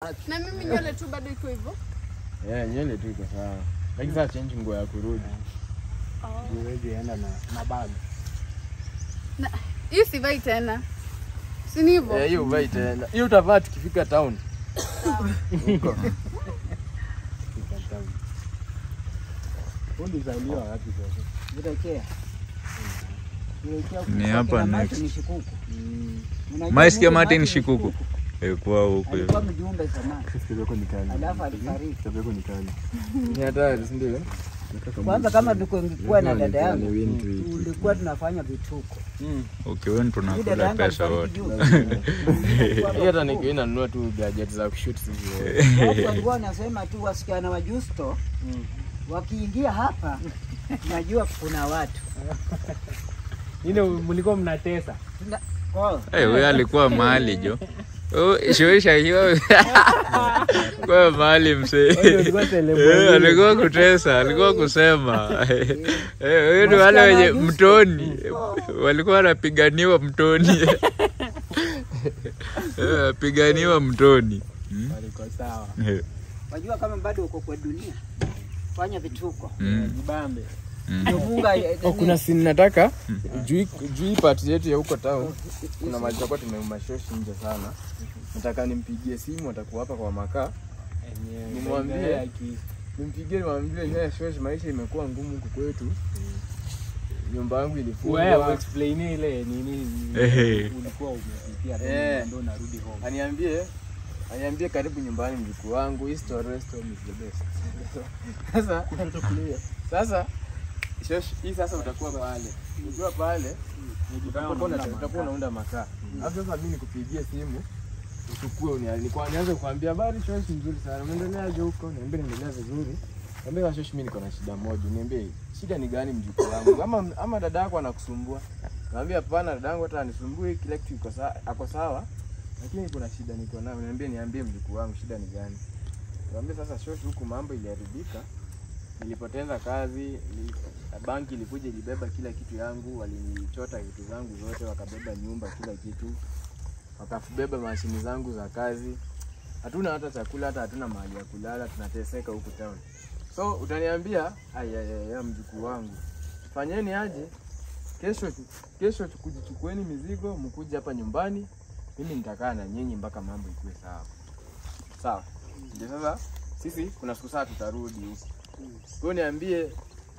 Na mimi nywele tu bado iko hivyo? Nywele tu iko sawa. Lakini sasa change nguo ya kurudi. Niweje enda na bag. Na hii sivai tena. Si ni hivyo? Hiyo vai tena. Hiyo utavaa tukifika town. Huko. Fundi zaliwa wapi sasa? Nirekea. Ni hapa next. Ni Shikuku. Maisikia Martin Shikuku. Kwa huko. Alikuwa mjumbe zamani. Sisi yako ni kali. Alafu alifariki. Sisi yako ni kali. Ni hatari, si ndio? Kwanza kama tulikuwa na dada yangu, tulikuwa tunafanya vituko. Okay, wewe tunakula pesa wote. Hiyo hata nikienda nunua tu gadget za kushoot sisi. Watu walikuwa wanasema tu wasichana wa Justo wakiingia hapa najua kuna watu. Ile mlikuwa mnatesa. Wewe alikuwa mahali jo. Shoisha hiyo. Kwa mahali msee. Alikuwa kutesa, alikuwa kusema. Wewe ndio wale wenye mtoni. Walikuwa wanapiganiwa mtoni. Piganiwa mtoni. Walikuwa sawa. Wajua kama bado uko kwa dunia. Fanya vituko. Jibambe. Kuna scene nataka juu part yetu ya huko town. Kuna mahali tutakuwa tumemashoshi nje sana. Nataka nimpigie simu atakuwa hapa kwa makaa. Nimwambie nimwambie yeye shoshi maisha imekuwa ngumu huko kwetu. Nyumba yangu ilifungwa. Wewe explain ile nini ulikuwa umepitia ndio narudi home. Aniambie karibu nyumbani mjukuu wangu, history is the best. Sasa shoshi hii sasa utakuwa pale. Ukiwa pale utakuwa unaunda makaa. Hapo sasa mimi nikupigie simu uchukue nianze kukuambia habari shoshi nzuri sana. Unaendeleaje huko? Niambie niendelea vizuri. Niambie shoshi mimi niko na shida moja. Niambie shida ni gani mjukuu wangu? Ama dada yako anakusumbua? Niambie hapana dada yangu hata anisumbui kila kitu iko sawa, ako sawa. Lakini kuna shida niko nayo. Niambie mjukuu wangu shida ni gani? Niambie sasa shoshi huku mambo iliharibika. Nilipoteza kazi, banki ilikuja ilibeba kila kitu yangu, walinichota vitu zangu zote, wakabeba nyumba kila kitu. Wakabeba mashini zangu za kazi. Hatuna hata chakula, hata hatuna mahali ya kulala, tunateseka huku town. So utaniambia, ya mjukuu wangu. Fanyeni aje? Kesho kujichukueni mizigo, mkuje hapa nyumbani. Mimi nitakaa na nyinyi mpaka mambo ikuwe sawa. Sawa. Ndio sasa sisi kuna siku saa tutarudi huko. Kwa niambie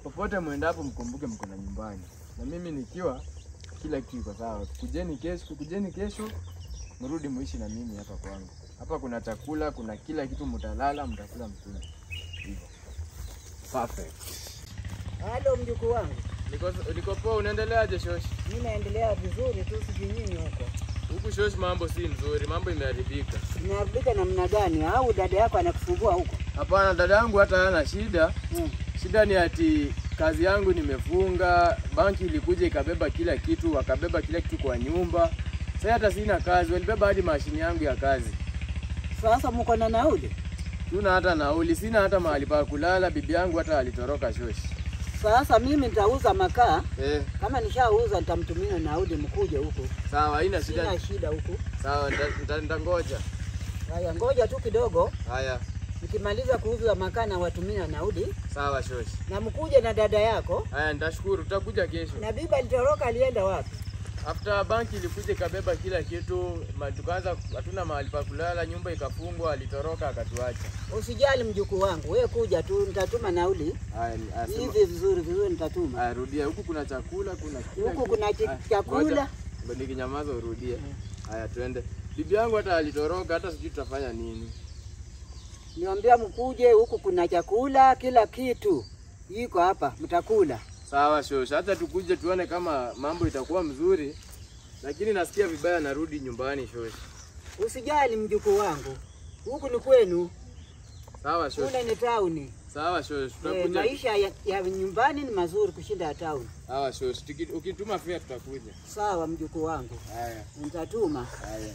popote muendapo mkumbuke mko na nyumbani. Na mimi nikiwa kila kitu iko sawa. Kujeni kesho mrudi muishi na mimi hapa kwangu. Hapa kuna chakula, kuna kila kitu mtalala, mtakula mkule. Hivyo. Perfect. Halo mjukuu wangu. Niko poa, unaendeleaje shoshi? Mimi naendelea vizuri tu sijui nini huko. Huku shoshi mambo si nzuri, mambo imeharibika. Imeharibika namna gani? Au dada yako anakusumbua huko? Hapana, dada yangu hata hana shida. Shida ni ati kazi yangu nimefunga, banki ilikuja ikabeba kila kitu, wakabeba kila kitu kwa nyumba. Sasa hata sina kazi, walibeba hadi mashini yangu ya kazi. Sasa mko na nauli? Tuna hata nauli, sina hata mahali pa kulala, bibi yangu hata alitoroka shoshi. Sasa mimi nitauza makaa. Kama nishauza nitamtumia nauli mkuje huko. Sawa, haina shida. Sina shida huko. Sawa, nitangoja. Haya, ngoja tu kidogo. Haya. Nikimaliza kuuza makaa na watumia nauli. Sawa shoshi. Na mkuje na dada yako. Haya, nitashukuru, tutakuja kesho. Na bibi alitoroka alienda wapi? After banki ilikuja ikabeba kila kitu, tukaanza hatuna mahali pa kulala, nyumba ikafungwa, alitoroka akatuacha. Usijali mjukuu wangu, wewe kuja tu nitatuma nauli. Hivi vizuri nitatuma. Rudia, huku kuna chakula, kuna kila huku kuna chakula. Bali kinyamaza urudie. Haya twende. Bibi yangu hata alitoroka, hata sijui tutafanya nini. Niambia mkuje, huku kuna chakula, kila kitu. Iko hapa, mtakula. Sawa shoshi, hata tukuje tuone kama mambo itakuwa mzuri. Lakini nasikia vibaya narudi nyumbani shoshi. Usijali mjukuu wangu. Huku ni kwenu. Sawa shoshi. Kule ni town. Sawa shoshi, tutakuja. Maisha ya nyumbani ni mazuri kushinda ya town. Sawa shoshi, ukituma fare tutakuja. Sawa mjukuu wangu. Haya. Nitatuma. Haya.